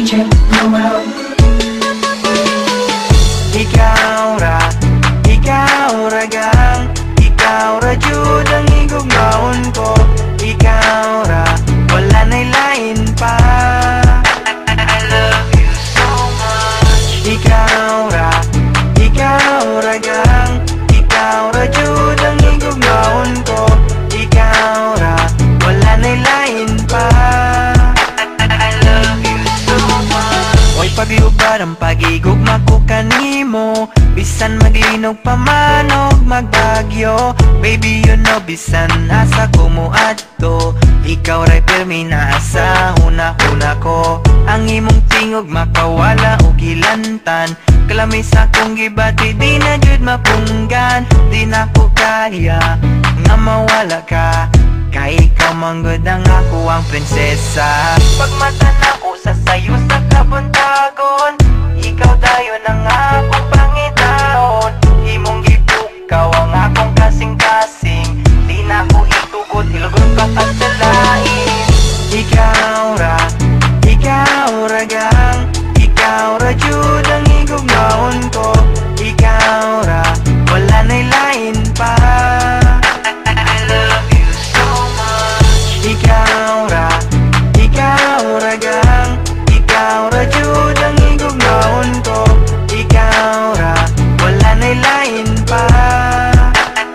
DJ Romel. Ikaw ra gang, ikaw ra jud ang igugmaon ko. Ikaw ra, wala na'y lain pa. I love you so much. Ikaw ra gang, ikaw ra jud ang igugmaon ko. Ikaw ra, wala na'y lain pa. I love you so much. Oy pabiubad ang pag-igugma ko kanimo, bisan maglinog pa man og magbagyo. Baby you know bisan asa ko moadto, ikaw ray pirmi na asa una-una ko. Ang imong tingog makawala og gilantan, kalami sa akong gibati di na jud mapunggan. Di na ko kaya nga mawala ka, kay ikaw manggod ang ako ang prinsesa. Pagmata na ko sa sayo sa kabuntagon, ikaw dayon ang akong pangitaon. Imong gipukaw ang akong kasing-kasing, di na ko itugot hilugon pa kasalain. Ikaw ra gang, ikaw ra jud ang igugmaon ko. Ikaw ra, wala na'y lain pa. I love you so much. Ikaw ra gang, ikaw ra jud ang igugmaon ko. Ikaw ra, wala na'y lain pa.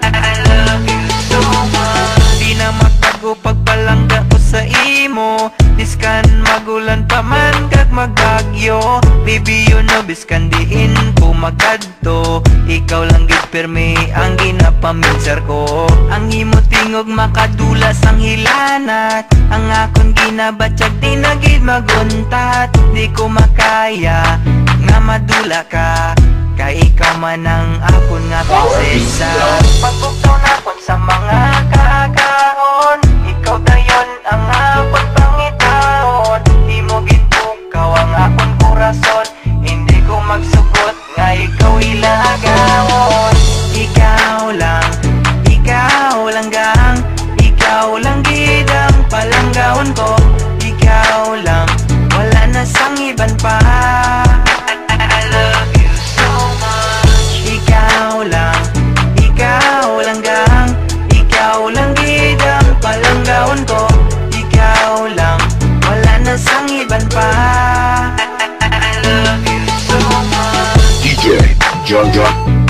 I love you so much. Di na magbago pagpalangga ko sa imo, biskan magulan pa man kag magbagyo. Baby you know biskan diin ko magadto, ikaw lang gid pirmi ang ginapaminsar ko. Ang imo tingog makadulas ang hilanat, ang akon ginabatyag di na gid maguntat. Di ko makaya nga madula ka, kay ikaw man ang akon nga prinsesa. Pagbuktaw na kon sa mga kaagahon, ikaw dayon ang akon pangitaon. Di mo gintukaw ang akon korason, hindi ko magsugot nga ikaw ilagawon. Ikaw lang gang, ikaw lang gid ang palanggawon ko. Ikaw lang, wala na sang iban pa. I love you so much. Ikaw lang gang, ikaw lang gid ang palanggawon ko. Ikaw lang, wala na sang iban pa. I love you so much. DJ John John